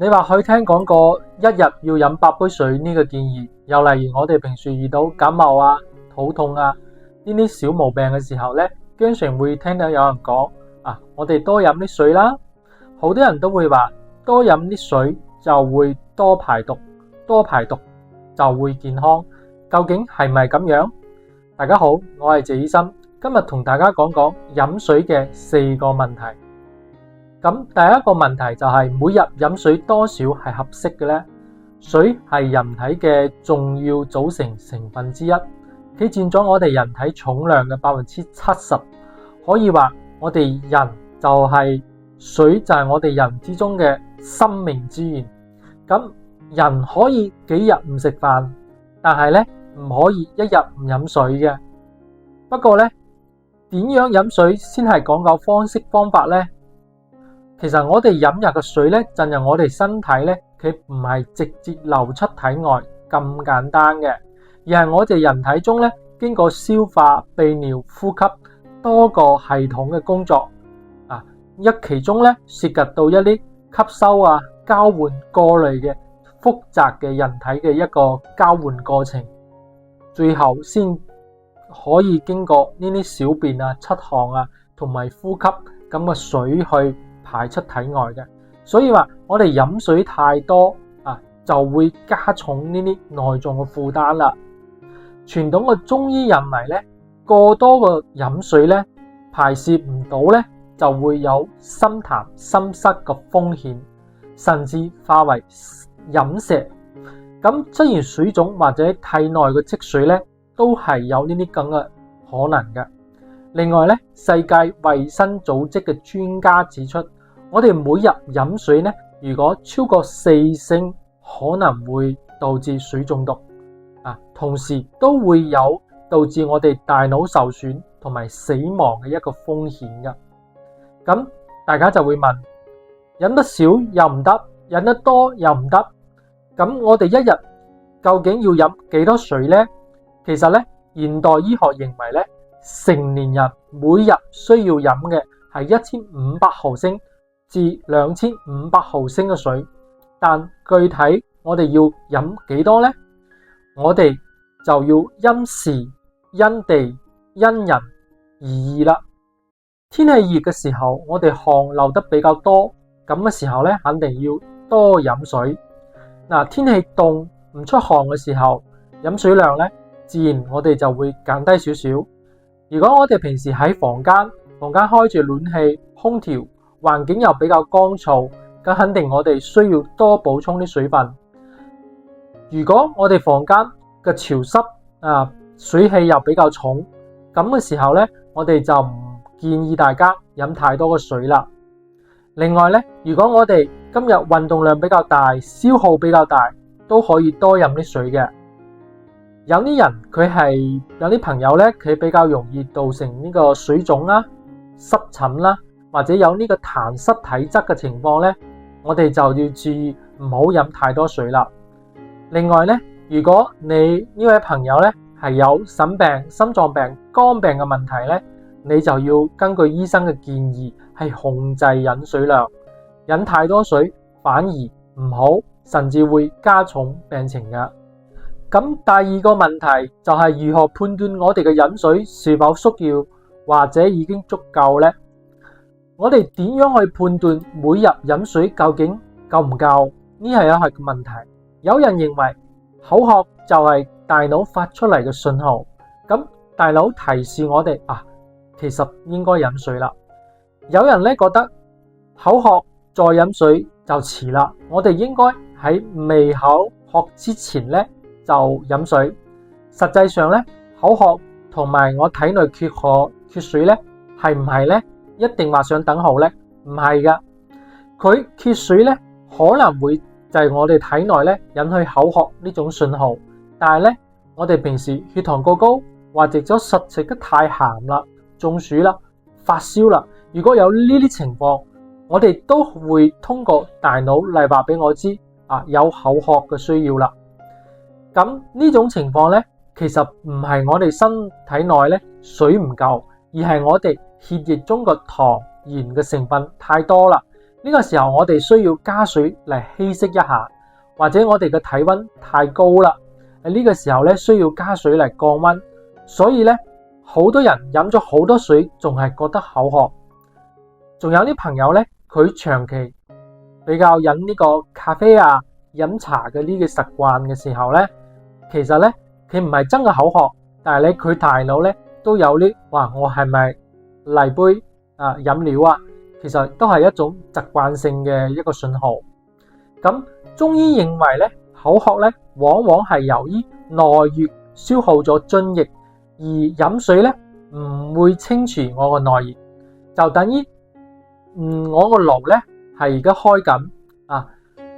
你或許聽講過一日要飲8杯水呢個建議，又例如我哋平時遇到感冒啊、肚痛啊呢啲小毛病嘅時候呢，經常會聽到有人講我哋多飲啲水啦。好多人都會話多飲啲水就會多排毒，多排毒就會健康。究竟係咪咁樣？大家好，我係謝醫生，今日同大家講講飲水嘅4個問題。咁第一個問題就係每日飲水多少係合適嘅呢？水係人體嘅重要組成成分之一，佢佔咗我哋人體重量嘅70%。可以話我哋人就係水，就係我哋人之中嘅生命之源。咁人可以幾日唔食飯，但係咧唔可以一日唔飲水嘅。不過咧，點樣飲水先係講究方式方法呢？其實我哋飲入嘅水咧，進入我哋身體咧，佢唔係直接流出體外咁簡單嘅，而係我哋人體中咧，經過消化、泌尿、呼吸多個系統嘅工作其中咧涉及到一啲吸收交換、過濾嘅複雜嘅人體嘅一個交換過程，最後先可以經過呢啲小便出汗同埋呼吸咁嘅水去排出體外嘅。所以話我哋飲水太多就會加重呢啲內臟嘅負擔啦。傳統嘅中醫認為咧，過多嘅飲水咧排泄唔到咧，就會有心痰心塞嘅風險，甚至化為飲石。咁出現水腫或者體內嘅積水咧，都係有呢啲咁嘅可能嘅。另外咧，世界衛生組織嘅專家指出，我哋每日飲水咧，如果超過4升，可能會導致水中毒同時都會有導致我哋大腦受損同埋死亡嘅一個風險嘅。咁大家就會問，飲得少又唔得，飲得多又唔得，咁我哋一日究竟要飲幾多水呢？其實咧，現代醫學認為咧，成年人每日需要飲嘅係1500毫升至2500毫升嘅水，但具體我哋要飲幾多呢？我哋就要因時、因地、因人而異啦。天氣熱嘅時候，我哋汗流得比較多，咁嘅時候咧，肯定要多飲水。天氣凍唔出汗嘅時候，飲水量咧，自然我哋就會減低少少。如果我哋平時喺房間開住暖氣、空調，環境又比較乾燥，咁肯定我哋需要多補充啲水分。如果我哋房間嘅潮濕水氣又比較重，咁嘅時候咧，我哋就唔建議大家飲太多嘅水啦。另外咧，如果我哋今日運動量比較大，消耗比較大，都可以多飲啲水嘅。有啲朋友咧，佢比較容易造成呢個水腫啦、濕疹啦，或者有呢個痰濕體質嘅情況咧，我哋就要注意唔好飲太多水啦。另外咧，如果你呢位朋友咧係有腎病、心臟病、肝病嘅問題咧，你就要根據醫生嘅建議係控制飲水量。飲太多水反而唔好，甚至會加重病情嘅。咁第二個問題就係如何判斷我哋嘅飲水是否需要或者已經足夠呢？我哋點樣去判斷每日飲水究竟夠唔夠？呢係一個問題。有人認為口渴就係大腦發出嚟嘅信號，咁大腦提示我哋其實應該飲水啦。有人咧覺得口渴再飲水就遲啦，我哋應該喺未口渴之前咧就飲水。實際上咧，口渴同埋我體內缺水咧，係唔係咧一定畫上等號咧？唔係噶，佢缺水咧可能會就係我哋體內咧引起口渴呢種信號，但係咧我哋平時血糖過高，或者咗食得太鹹啦、中暑啦、發燒啦，如果有呢啲情況，我哋都會通過大腦嚟話俾我知有口渴嘅需要啦。咁呢種情況咧，其實唔係我哋身體內咧水唔夠，而係我哋血液中嘅糖鹽嘅成分太多啦，呢個時候我哋需要加水嚟稀釋一下，或者我哋嘅體溫太高啦，呢個時候咧需要加水嚟降溫。所以咧好多人飲咗好多水仲係覺得口渴。仲有啲朋友咧，佢長期比較飲呢個咖啡啊、飲茶嘅呢個習慣嘅時候咧，其實咧佢唔係真嘅口渴，但係咧佢大腦咧都有啲話我係咪嚟杯飲料啊？其實都係一種習慣性嘅一個信號。咁中醫認為咧，口渴咧往往係由於內液消耗咗津液，而飲水咧唔會清除我個內液，就等於我個爐咧係而家開緊啊！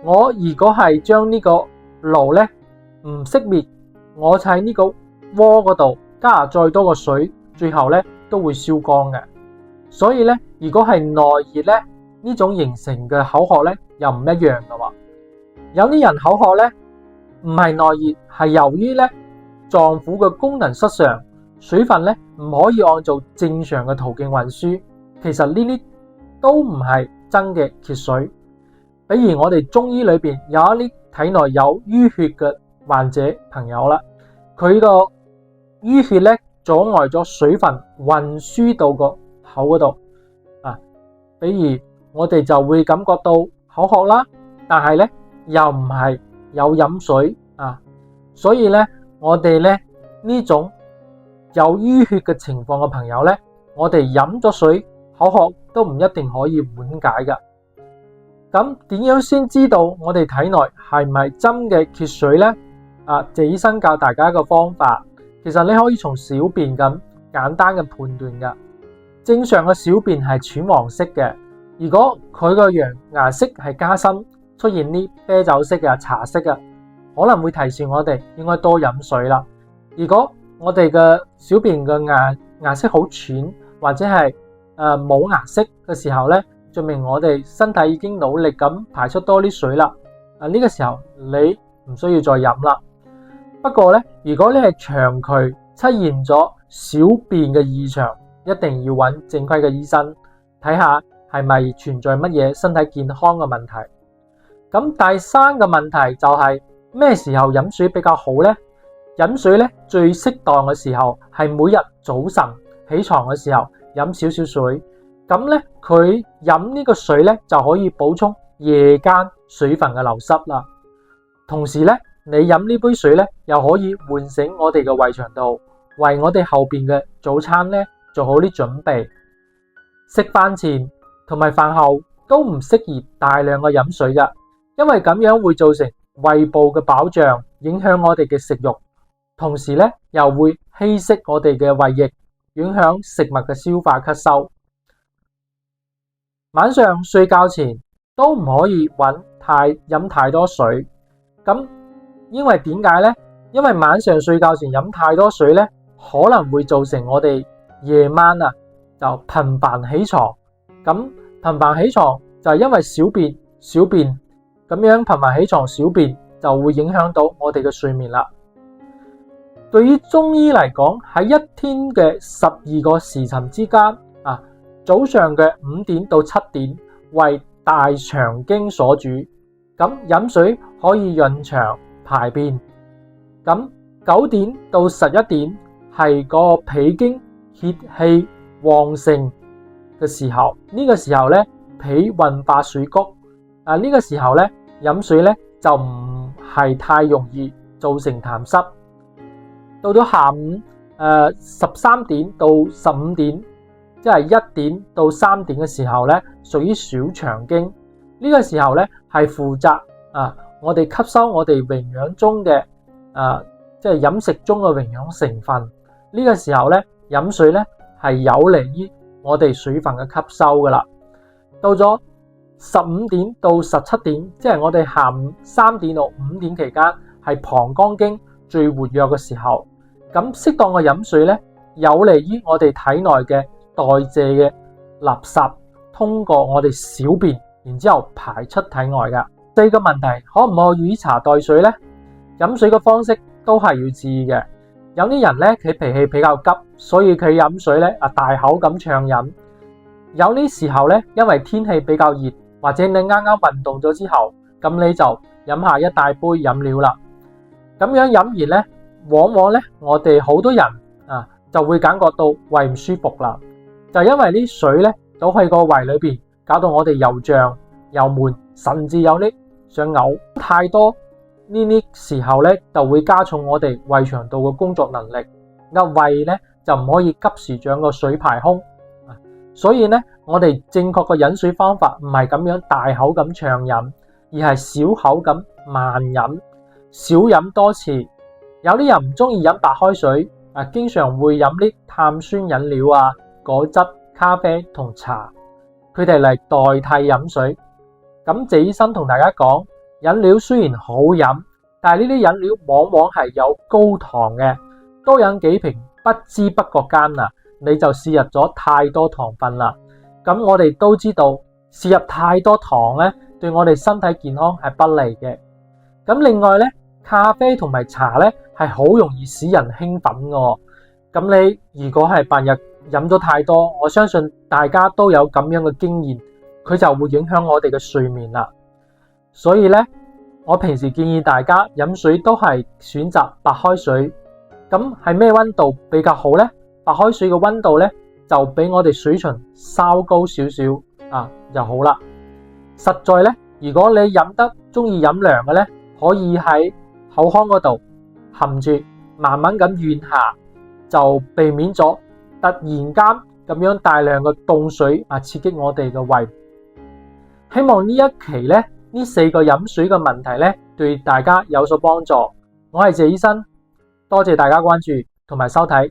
我如果係將呢個爐咧唔熄滅，我喺呢個鍋嗰度加再多個水，最後咧都會燒乾嘅。所以咧，如果係內熱咧，呢種形成嘅口渴咧又唔一樣嘅喎。有啲人口渴咧唔係內熱，係由於咧臟腑嘅功能失常，水分咧唔可以按照正常嘅途徑運輸。其實呢啲都唔係真嘅缺水。比如我哋中醫裏邊有一啲體內有淤血嘅患者朋友啦，佢個淤血咧阻礙咗水分運輸到個口嗰度啊，比如我哋就會感覺到口渴啦，但係咧又唔係有飲水啊，所以咧我哋咧呢種有淤血嘅情況嘅朋友咧，我哋飲咗水口渴都唔一定可以緩解噶。咁點樣先知道我哋體內係唔係真嘅缺水呢？謝醫生教大家一個方法，其實你可以從小便咁簡單嘅判斷噶。正常嘅小便係淺黃色嘅，如果佢個顏色係加深，出現啲啤酒色嘅、茶色嘅，可能會提示我哋應該多飲水啦。如果我哋嘅小便嘅顏色好淺，或者係冇顏色嘅時候咧，證明我哋身體已經努力咁排出多啲水啦。呢個時候你唔需要再飲啦。不過咧，如果你係長期出現咗小便嘅異常，一定要揾正規嘅醫生睇下係咪存在乜嘢身體健康嘅問題。咁第三個問題就係咩時候飲水比較好呢？飲水咧最適當嘅時候係每日早晨起床嘅時候飲少少水，咁咧佢飲呢個水咧就可以補充夜間水分嘅流失啦。同時咧，你飲呢杯水咧又可以喚醒我哋嘅胃腸道，為我哋後邊嘅早餐咧做好啲準備。食飯前同埋飯後都唔適宜大量嘅飲水噶，因為咁樣會造成胃部嘅飽脹，影響我哋嘅食慾，同時咧又會稀釋我哋嘅胃液，影響食物嘅消化吸收。晚上睡覺前都唔可以飲太多水，咁因為點解呢？因為晚上睡覺前飲太多水咧，可能會造成我哋夜晚就頻繁起床。咁頻繁起床就係因為小便咁樣頻繁起床小便就會影響到我哋嘅睡眠啦。對於中醫嚟講，喺一天嘅12個時辰之間早上嘅5點到7點為大腸經所主，咁飲水可以潤腸排便。咁9點到11點係個脾經血氣旺盛嘅時候，呢個時候咧脾運化水谷，呢個時候咧飲水咧就唔係太容易造成痰濕。到咗下午13點到15點，即係1點到3點嘅時候咧，屬於小腸經。呢個時候咧係負責我哋吸收我哋營養中嘅即係飲食中嘅營養成分。呢個時候咧飲水咧係有利於我哋水分嘅吸收噶啦。到咗15點到17點，即係我哋下午3點到5點期間，係膀胱經最活躍嘅時候。咁適當嘅飲水咧，有利於我哋體內嘅代謝嘅垃圾通過我哋小便，然之後排出體外噶。第四個問題，可唔可以以茶代水呢？飲水嘅方式都係要注意嘅。有啲人咧，佢脾氣比較急，所以佢飲水咧大口咁暢飲。有啲時候咧，因為天氣比較熱或者你啱啱運動咗之後，咁你就飲下一大杯飲料啦。咁樣飲完咧，往往咧我哋好多人就會感覺到胃唔舒服啦，就因為啲水咧倒去個胃裏邊，搞到我哋又脹又悶，甚至有啲想嘔。太多呢啲時候咧，就會加重我哋胃腸道嘅工作能力，胃咧就唔可以急時將個水排空。所以咧，我哋正確嘅飲水方法唔係咁樣大口咁暢飲，而係小口咁慢飲，少飲多次。有啲人唔中意飲白開水，經常會飲啲碳酸飲料啊、果汁、咖啡同茶，佢哋嚟代替飲水。咁謝醫生同大家講，飲料雖然好飲，但係呢啲飲料往往係有高糖嘅，多飲幾瓶不知不覺間你就攝入咗太多糖分啦。咁我哋都知道攝入太多糖咧，對我哋身體健康係不利嘅。咁另外咧，咖啡同埋茶咧係好容易使人興奮嘅。咁你如果係白日飲咗太多，我相信大家都有咁樣嘅經驗，佢就會影響我哋嘅睡眠啦。所以咧，我平時建議大家飲水都係選擇白開水。咁係咩溫度比較好咧？白開水嘅溫度咧就比我哋水循稍高少少就好啦。實在咧，如果你中意飲涼嘅咧，可以喺口腔嗰度含住，慢慢咁嚥下，就避免咗突然間咁樣大量嘅凍水刺激我哋嘅胃。希望呢一期咧，呢4個飲水嘅問題咧，對大家有所幫助。我係謝醫生，多謝大家關注同埋收睇。